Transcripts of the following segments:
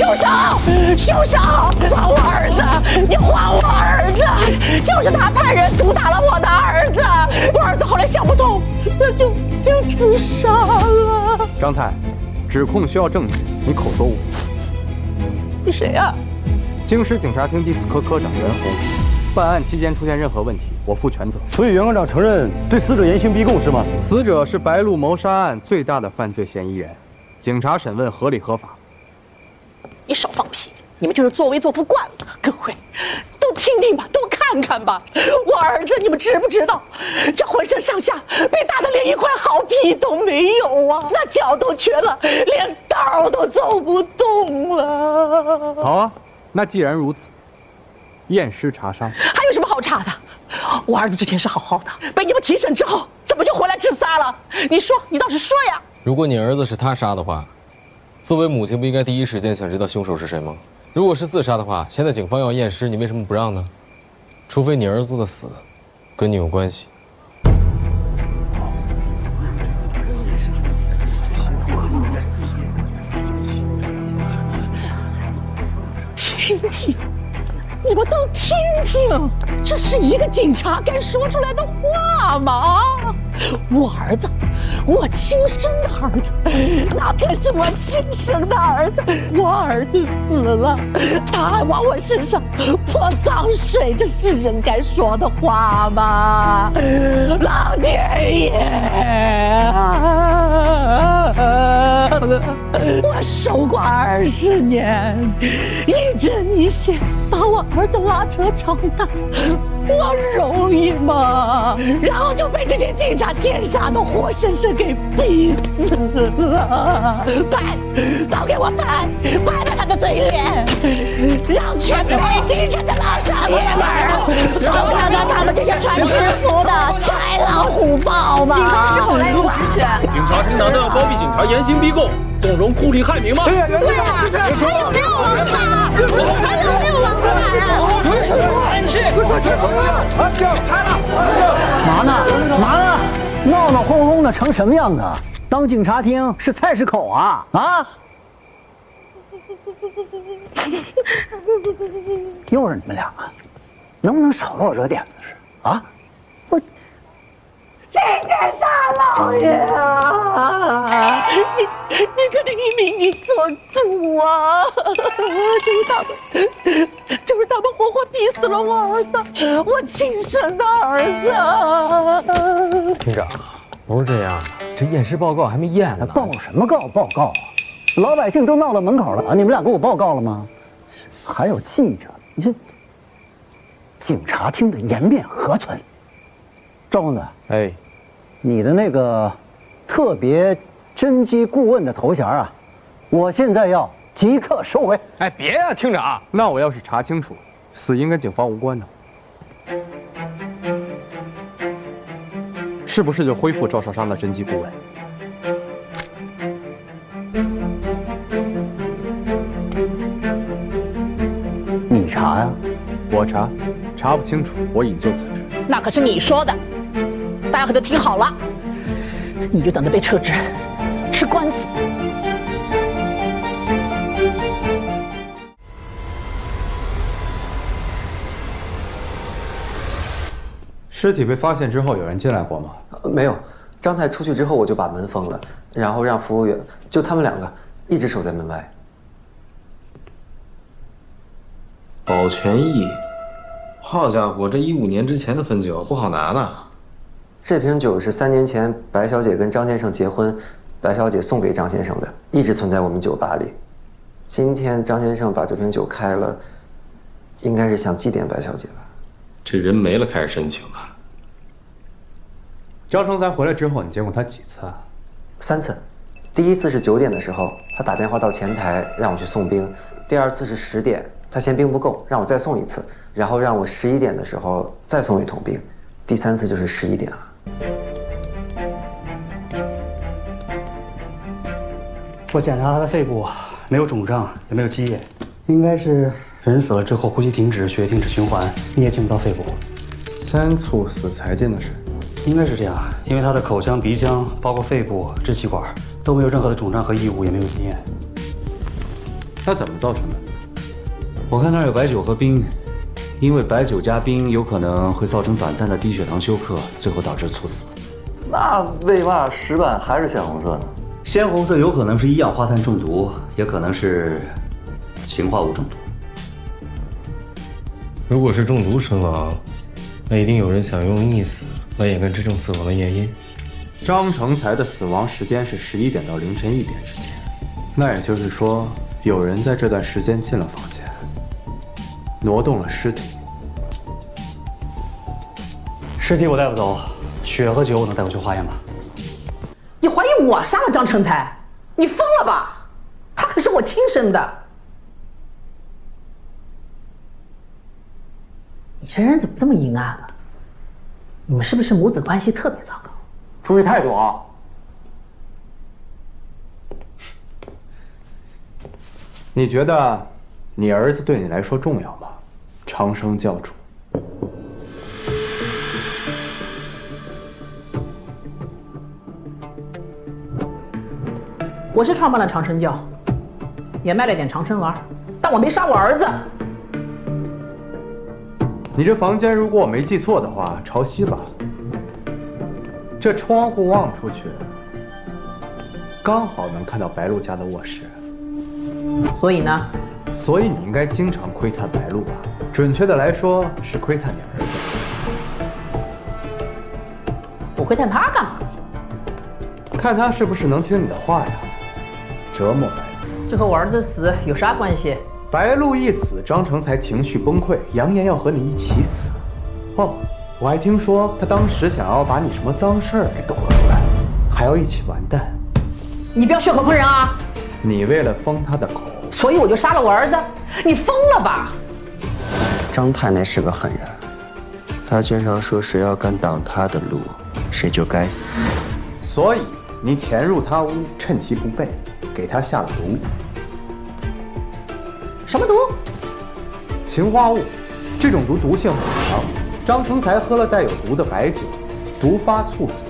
凶手！凶手！还我儿子！你还我儿子！就是他派人毒打了我的儿子，我儿子后来想不通，那就自杀了。张太，指控需要证据，你口说无凭。你谁呀？京师警察厅第4科科长袁红。办案期间出现任何问题，我负全责。所以袁科长承认对死者严刑逼供是吗？死者是白鹿谋杀案最大的犯罪嫌疑人，警察审问合理合法。你少放屁！你们就是作威作福惯了，各位都听听吧，都看看吧。我儿子，你们知不知道？这浑身上下被打得连一块好皮都没有啊，那脚都瘸了，连道都走不动了。好啊，那既然如此，验尸查伤。还有什么好查的？我儿子之前是好好的，被你们提审之后，怎么就回来自杀了？你说，你倒是说呀！如果你儿子是他杀的话，作为母亲不应该第一时间想知道凶手是谁吗？如果是自杀的话，现在警方要验尸，你为什么不让呢？除非你儿子的死跟你有关系。听听，你们都听听，这是一个警察该说出来的话吗？我儿子，我亲生的儿子，那可是我亲生的儿子。我儿子死了，他还往我身上泼脏水，这是人该说的话吗？老天爷！我守寡20年，一针一线把我儿子拉扯长大，我容易吗？然后就被这些警察天杀的活生生给逼死了！拍，都给我拍，拍拍他的嘴脸，让全北京城的老少爷们儿都看看他们这些穿制服的豺狼虎豹吗？警方是否滥用职权？警察厅难道要包庇警察严刑逼供，纵容酷吏害民吗？对呀，还有没有王法？还有没有王法呀？安静！嘛呢？闹闹哄哄的成什么样子？当警察厅是菜市口啊？啊！又是你们两个，能不能少给我惹点子事啊？我。这个大老爷啊，你可得以民意做主啊！就是他们活活逼死了我儿子，我亲生的儿子。厅长，不是这样的，这验尸报告还没验呢。报什么报啊？老百姓都闹到门口了，你们俩给我报告了吗？还有记者，你这警察厅的颜面何存？赵公子，哎，你的那个特别侦缉顾问的头衔啊，我现在要即刻收回。哎，别呀，厅长，那我要是查清楚，死因跟警方无关呢，是不是就恢复赵少商的侦缉顾问？你查呀？我查不清楚，我引咎辞职。那可是你说的，大家可都听好了，你就等着被撤职，吃官司。尸体被发现之后，有人进来过吗？没有，张太出去之后，我就把门封了，然后让服务员就他们两个一直守在门外。保全役，好家伙，这15年之前的汾酒不好拿的。这瓶酒是3年前白小姐跟张先生结婚，白小姐送给张先生的，一直存在我们酒吧里。今天张先生把这瓶酒开了，应该是想祭奠白小姐吧？这人没了，开始申请了。张成才回来之后，你见过他几次啊？3次。第一次是9点的时候，他打电话到前台让我去送冰；第二次是10点，他嫌冰不够，让我再送一次，然后让我11点的时候再送1桶冰；第3次就是11点了。我检查他的肺部，没有肿胀，也没有积液，应该是人死了之后呼吸停止，血液停止循环，你也进不到肺部。先猝死才进的肾，应该是这样，因为他的口腔、鼻腔，包括肺部、支气管都没有任何的肿胀和异物，也没有积液。那怎么造成的？我看那儿有白酒和冰，因为白酒加冰有可能会造成短暂的低血糖休克，最后导致猝死。那为嘛石板还是鲜红色呢？鲜红色有可能是一氧化碳中毒，也可能是氰化物中毒。如果是中毒身亡，那一定有人想用溺死来掩盖真正死亡的原因。张成才的死亡时间是11点到凌晨1点之间，那也就是说，有人在这段时间进了房间，挪动了尸体。尸体我带不走，血和酒我能带回去化验吧？你怀疑我杀了张成才？你疯了吧？他可是我亲生的。你这人怎么这么阴暗啊？你们是不是母子关系特别糟糕？注意态度啊！你觉得你儿子对你来说重要吗？长生教主。我是创办了长生教，也卖了点长生丸，但我没杀我儿子。你这房间如果我没记错的话，朝西吧？这窗户望出去，刚好能看到白露家的卧室。所以呢？所以你应该经常窥探白露吧？准确的来说是窥探你儿子。我窥探他干嘛？看他是不是能听你的话呀？折磨白露。这和我儿子死有啥关系？白露一死，张成才情绪崩溃，扬言要和你一起死。哦，我还听说他当时想要把你什么脏事儿给抖了出来，还要一起完蛋。你不要血口喷人啊！你为了封他的口，所以我就杀了我儿子？你疯了吧？张太那是个狠人，他经常说谁要敢挡他的路，谁就该死。所以你潜入他屋，趁其不备，给他下了毒。什么毒？氰化物，这种毒毒性很强。张成才喝了带有毒的白酒，毒发猝死，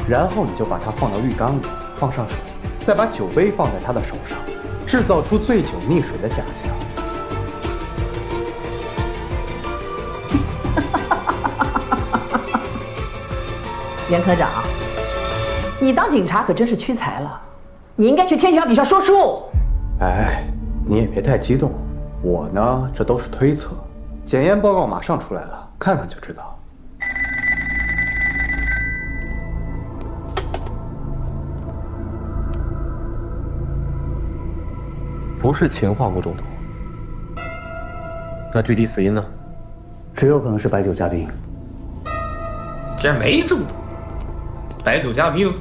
然后你就把他放到浴缸里，放上水，再把酒杯放在他的手上，制造出醉酒溺水的假象。严科长，你当警察可真是屈才了，你应该去天桥底下说书。哎，你也别太激动，我呢这都是推测，检验报告马上出来了，看看就知道。不是氰化物中毒，那具体死因呢？只有可能是白酒加冰。竟然没中毒，白酒加冰，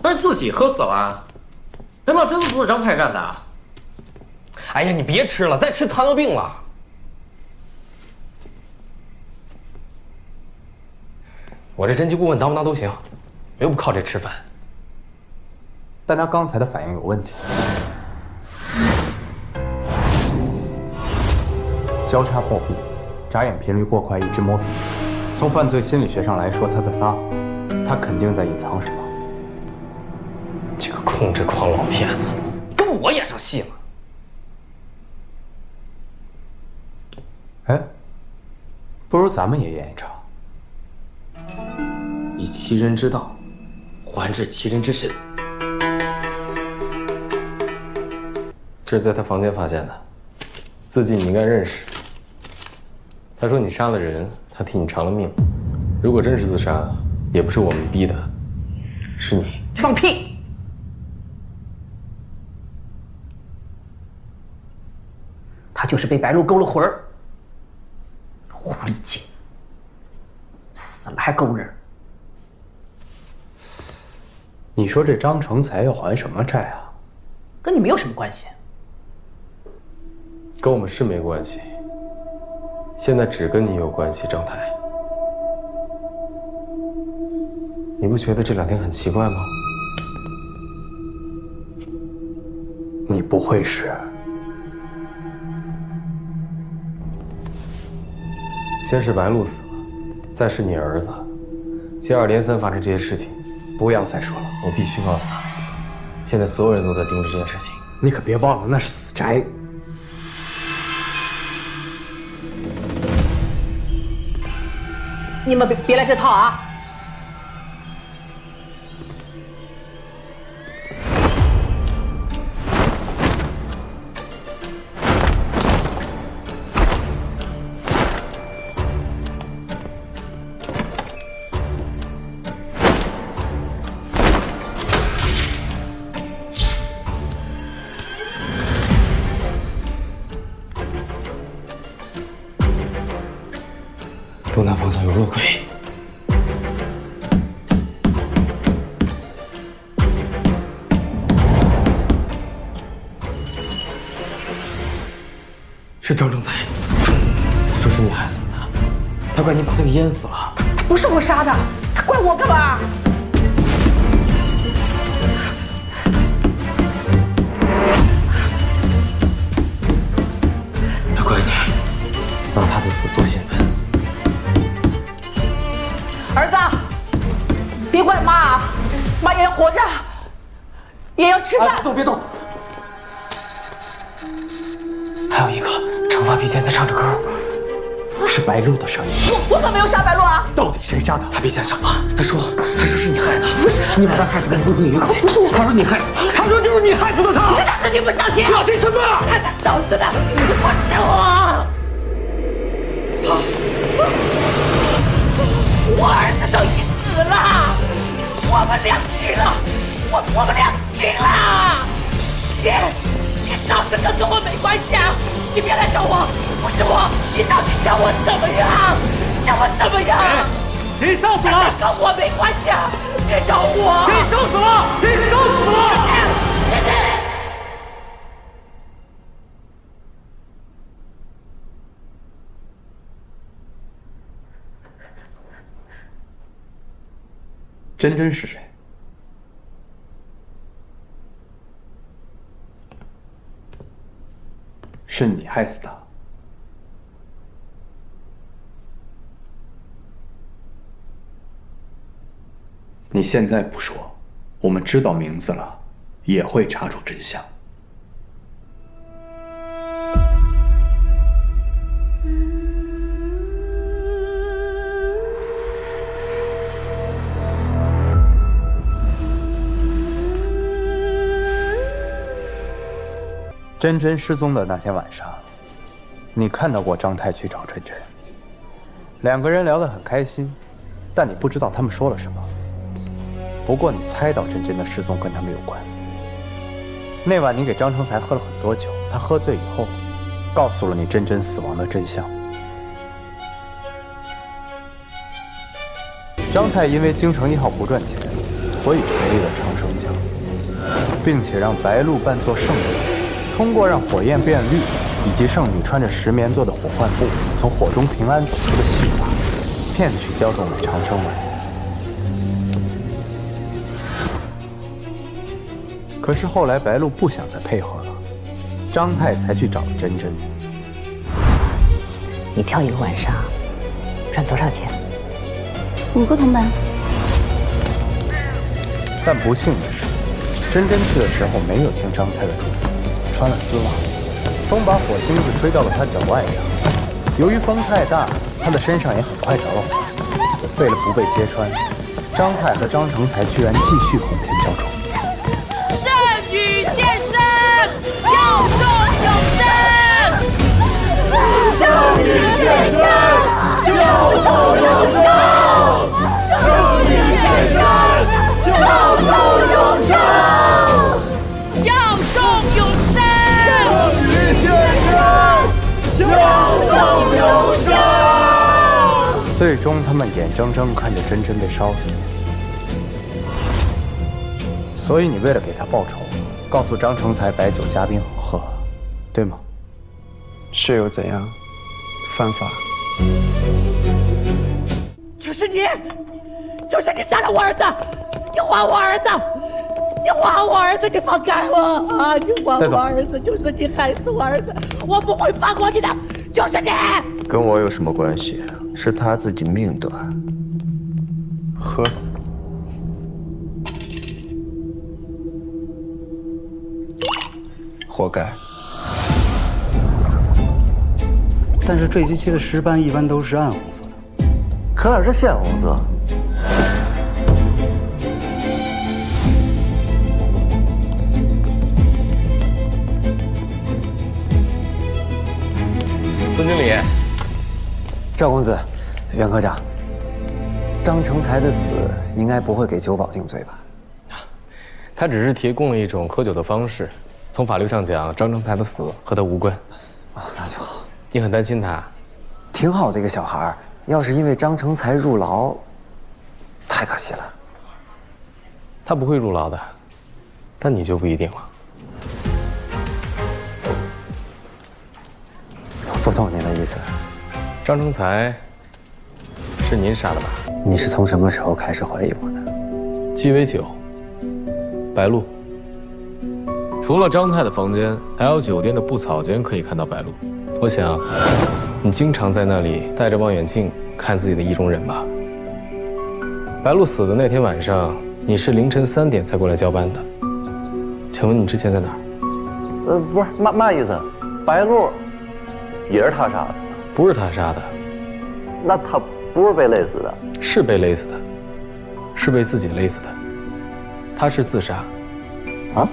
那是自己喝死了？难道真的不是张太干的？哎呀，你别吃了，再吃糖尿病了。我这侦缉顾问当不当都行，我又不靠这吃饭。但他刚才的反应有问题。交叉破壁，眨眼频率过快，一直摸鼻子。从犯罪心理学上来说，他在撒谎，他肯定在隐藏什么。这个控制狂老骗子，跟我演上戏了。哎，不如咱们也演一场。以其人之道，还治其人之身。这是在他房间发现的，字迹你应该认识。他说你杀了人，他替你偿了命。如果真是自杀，也不是我们逼的，是你。放屁！他就是被白鹿勾了魂儿，狐狸精，死了还勾人。你说这张成才要还什么债啊？跟你没有什么关系。跟我们是没关系，现在只跟你有关系，张台。你不觉得这2天很奇怪吗？你不会是？先是白鹿死了，再是你儿子，接二连三发生这些事情。不要再说了，我必须告诉他，现在所有人都在盯着这件事情。你可别忘了那是死宅。你们别来这套啊！东南方向有恶鬼。是张正才，他说是你害死了他，他怪你把他给淹死了。不是我杀的，他怪我干嘛？他怪你让他的死做新闻。儿子，别怪妈，妈也要活着，也要吃饭。别动，别动。还有一个惩罚笔尖在唱着歌，是白鹿的声音。我可没有杀白鹿啊！到底谁杀的？他笔尖上了，他说是你害的。不是，你把他害死，跟不一样。不是我，他说你害死他，他说就是你害死的他。是他自己不相信。相信什么？他是烧死的，不是我。我儿子都已经死了，我们两清了，我们两清了。你烧死他跟我没关系啊！你别来找我，不是我，你到底想我怎么样？想我怎么样？谁烧死了？跟我没关系啊！别找我！谁烧死了？谁烧死了？真真是谁？是你害死他。你现在不说，我们知道名字了，也会查出真相。真真失踪的那天晚上，你看到过张太去找真真，两个人聊得很开心，但你不知道他们说了什么。不过你猜到真真的失踪跟他们有关。那晚你给张成才喝了很多酒，他喝醉以后，告诉了你真真死亡的真相。张太因为京城1号不赚钱，所以成立了长生教，并且让白鹿扮作圣女。通过让火焰变绿，以及圣女穿着石棉做的火幻布从火中平安走出的戏法，骗取教众们长生丸。可是后来白鹿不想再配合了，张太才去找了真真。你跳一个晚上，赚多少钱？5个铜板。但不幸的是，真真去的时候没有听张太的嘱咐。穿了丝袜，风把火星子吹到了他脚腕上。由于风太大，他的身上也很快着了火。为了不被揭穿，张太和张成才居然继续哄骗教众。圣女现身，教众有声。圣女现身，教众有声。圣女现身，教众有声。教众有声。最终，他们眼睁睁看着真真被烧死。所以你为了给他报仇，告诉张成才白酒加冰好喝，对吗？是又怎样？犯法？就是你杀了我儿子！你还我儿子！你还我儿子！你放开我啊！你还我儿子！就是你害死我儿子！我不会放过你的！就是你！跟我有什么关系？是他自己命短，喝死。活该。但是坠机器的石斑一般都是暗红色的。可哪是鲜红色？孙经理，赵公子，袁科长，张成才的死应该不会给酒保定罪吧？他只是提供了一种喝酒的方式，从法律上讲，张成才的死和他无关。哦，那就好。你很担心他？挺好的一个小孩，要是因为张成才入牢，太可惜了。他不会入牢的，但你就不一定了。不懂您的意思。张成才是您杀的吧？你是从什么时候开始怀疑我的？鸡尾酒，白露。除了张太的房间，还有酒店的布草间可以看到白露。我想，你经常在那里带着望远镜看自己的意中人吧？白露死的那天晚上，你是凌晨3点才过来交班的。请问你之前在哪儿？不是，嘛意思？白露也是他杀的？不是他杀的。那他不是被勒死的？是被勒死的，是被自己勒死的。他是自杀。啊？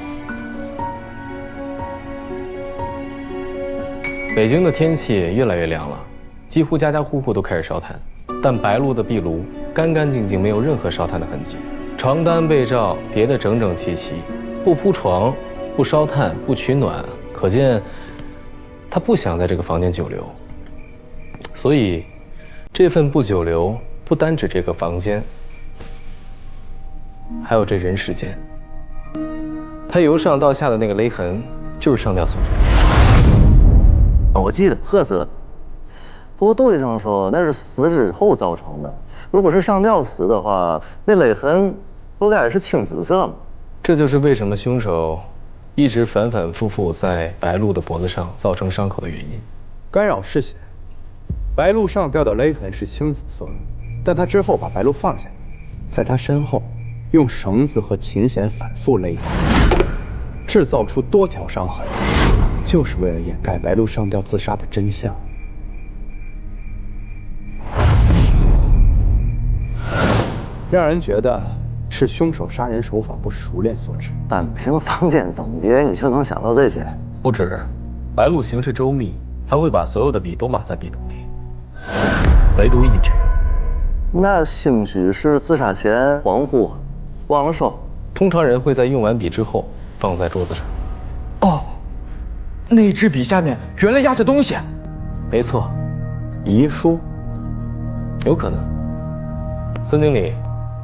北京的天气越来越凉了，几乎家家户户都开始烧炭，但白露的壁炉干干净净，没有任何烧炭的痕迹，床单被罩叠得整整齐齐，不铺床，不烧炭，不取暖，可见他不想在这个房间久留。所以，这份不久留不单指这个房间，还有这人世间。他由上到下的那个勒痕，就是上吊所致。我记得褐色的，不过杜医生说那是死之后造成的。如果是上吊死的话，那勒痕不该是青紫色吗？这就是为什么凶手一直反反复复在白露的脖子上造成伤口的原因。干扰视线，白露上吊的勒痕是青紫色的，但他之后把白露放下，在他身后用绳子和琴弦反复勒，制造出多条伤痕。就是为了掩盖白露上吊自杀的真相。让人觉得是凶手杀人手法不熟练所致。单凭坊间总结，你就能想到这些？不止，白露行事周密，他会把所有的笔都码在笔筒里，唯独一支。那兴许是自杀前恍惚，忘了收。通常人会在用完笔之后放在桌子上。哦。那支笔下面原来压着东西。没错，遗书。有可能。孙经理，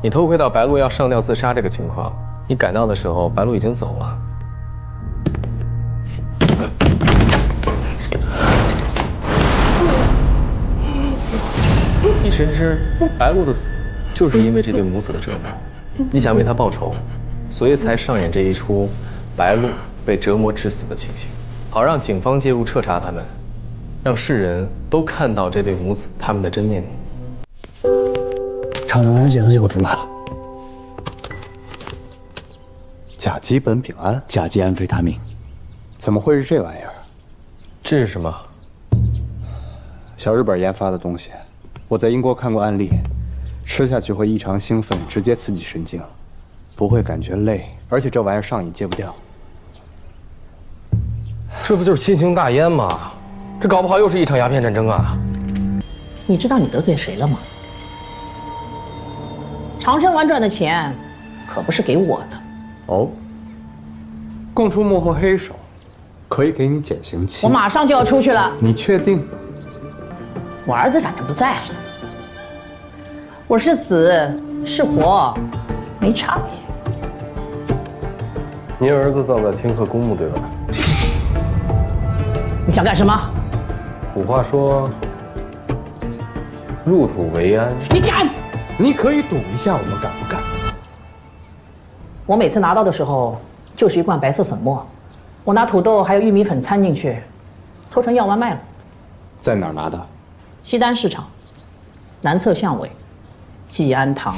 你偷窥到白露要上吊自杀这个情况，你赶到的时候，白露已经走了。你深知白露的死就是因为这对母子的折磨，你想为她报仇，所以才上演这一出白露被折磨致死的情形。好让警方介入彻查他们，让世人都看到这对母子他们的真面目。厂长，检测结果出来了，甲基苯丙胺，甲基安非他命。怎么会是这玩意儿？这是什么？小日本研发的东西，我在英国看过案例，吃下去会异常兴奋，直接刺激神经，不会感觉累，而且这玩意儿上瘾戒不掉。这不就是新型大烟吗？这搞不好又是一场鸦片战争啊！你知道你得罪谁了吗？长生丸赚的钱，可不是给我的。哦，供出幕后黑手，可以给你减刑期。我马上就要出去了。你确定？我儿子反正不在了，我是死是活，没差别。您儿子葬在清河公墓，对吧？你想干什么？古话说，入土为安。你敢？你可以赌一下，我们敢不敢？我每次拿到的时候，就是一罐白色粉末，我拿土豆还有玉米粉掺进去，搓成药丸卖了。在哪儿拿的？西单市场，南侧巷尾，济安堂。